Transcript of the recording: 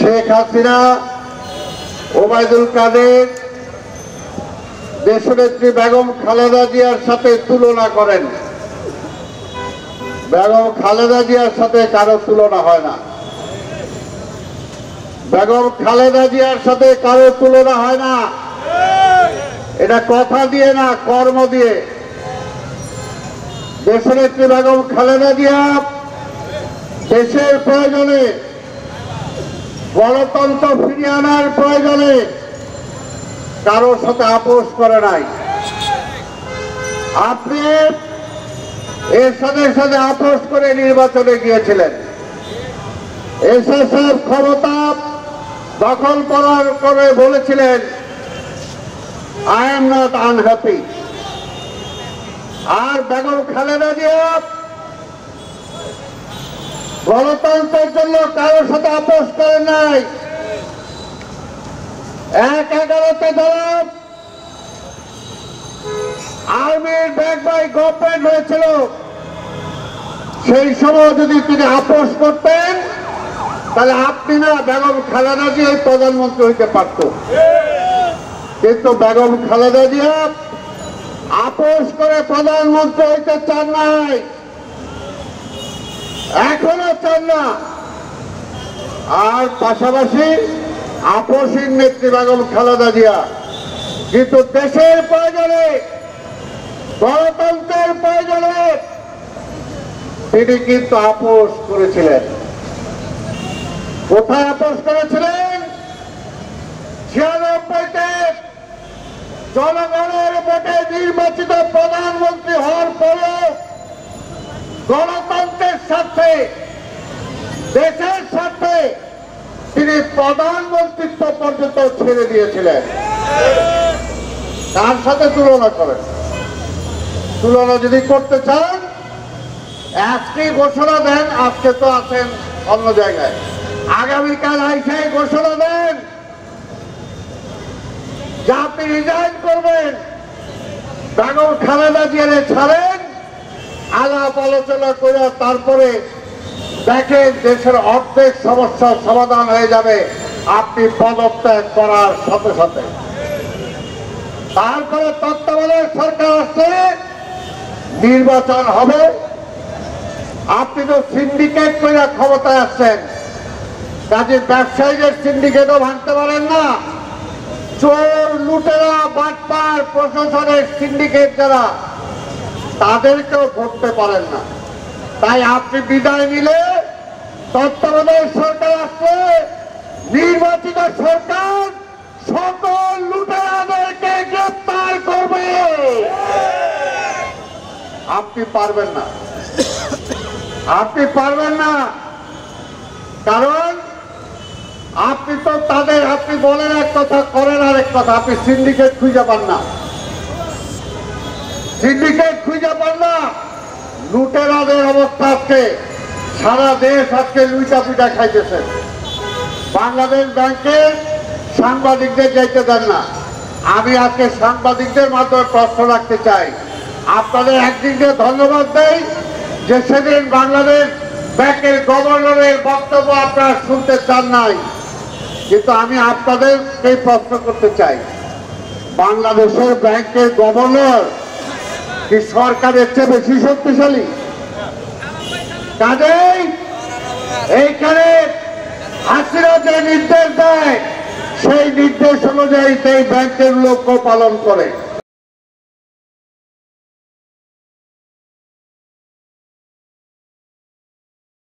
শেখ হাসিনা, ওবায়দুল কাদের দেশনেত্রী বেগম খালেদা জিয়ার সাথে তুলনা করেন। বেগম খালেদা জিয়ার সাথে কারো তুলনা হয় না। বেগম খালেদা জিয়ার সাথে কারো তুলনা হয় না। এটা কথা দিয়ে না, কর্ম দিয়ে। দেশনেত্রী বেগম খালেদা জিয়া দেশের প্রয়োজনে, গণতন্ত্র ফিরিয়ে আনার প্রয়োজনে কারোর সাথে আপোষ করে নাই। আপনি এর সাথে সাথে আপোষ করে নির্বাচনে গিয়েছিলেন। এসএসএফ ক্ষমতা দখল করার করে বলেছিলেন, আই এম নট আনহ্যাপি। আর বেগম খালেদা জিয়া গণতন্ত্রের জন্য কারোর সাথে আপোষ করেন নাই। ১/১১-তে ধরো আর্মির ব্যাক বাই গভর্নমেন্ট হয়েছিল, সেই সময় যদি তিনি আপোষ করতেন তাহলে আপনি না বেগম খালেদা জিয়া প্রধানমন্ত্রী হইতে পারত। কিন্তু বেগম খালেদা জিয়া আপোষ করে প্রধানমন্ত্রী হইতে চান নাই, এখনো চান না। আর পাশাপাশি আপোষহীন নেত্রী বেগম খালেদা জিয়া কিন্তু দেশের প্রয়োজনে, গণতন্ত্রের প্রয়োজনে তিনি কিন্তু আপোষ করেছিলেন। কোথায় আপোষ করেছিলেন? ৯৬-তে জনগণের ভোটে নির্বাচিত প্রধানমন্ত্রী হওয়ার পরে গণতন্ত্রের স্বার্থে, দেশের স্বার্থে তিনি প্রধানমন্ত্রিত্ব পর্যন্ত ছেড়ে দিয়েছিলেন। তার সাথে তুলনা করেন। তুলনা যদি করতে চান আজকে ঘোষণা দেন, আজকে তো আছেন অন্য জায়গায়, আগামীকাল আইসাই ঘোষণা দেন যে আপনি রিজাইন করবেন, বেগম খালেদা জিয়ারে ছাড়েন, আলাপ আলোচনা করে তারপরে দেখেন দেশের অর্ধেক সমস্যার সমাধান হয়ে যাবে আপনি পদত্যাগ করার সাথে সাথে। তারপরে তত্ত্বাবধায়ক সরকার আসছে, নির্বাচন হবে। আপনি তো সিন্ডিকেট করে ক্ষমতায় আসছেন, কাজে ব্যবসায়ীদের সিন্ডিকেটও ভাঙতে পারেন না। চোর, লুটেরা, বাটপার, প্রশাসনের সিন্ডিকেট যারা, তাদেরকেও ধরতে পারেন না। তাই আপনি বিদায় নিলে তত্ত্বাবধায়ক সরকার আসছে, নির্বাচিত সরকার সকল লুটেরাদেরকে গ্রেফতার করবে। আপনি পারবেন না, আপনি পারবেন না। কারণ আপনি তো তাদের, আপনি বলেন এক কথা, করেন আরেক কথা। আপনি সিন্ডিকেট খুঁজে পান না, সিন্ডিকেট খুঁজে পান না। লুটেরাদের অবস্থা আজকে সারা দেশ আজকে লুইটা পিটা খাইতেছে। বাংলাদেশ ব্যাংকে সাংবাদিকদের যাইতে দেন না। আমি আজকে সাংবাদিকদের মাধ্যমে প্রশ্ন রাখতে চাই, আপনাদের একদিকে ধন্যবাদ দেই যে সেদিন বাংলাদেশ ব্যাংকের গভর্নরের বক্তব্য আপনারা শুনতে চান নাই, কিন্তু আমি আপনাদেরকে প্রশ্ন করতে চাই, বাংলাদেশের ব্যাংকের গভর্নর কি সরকারের চেয়ে বেশি শক্তিশালী? কাজেই এইখানে হাসিনা যে নির্দেশ দেয় সেই নির্দেশ অনুযায়ী সেই ব্যাংকের লোকও পালন করে।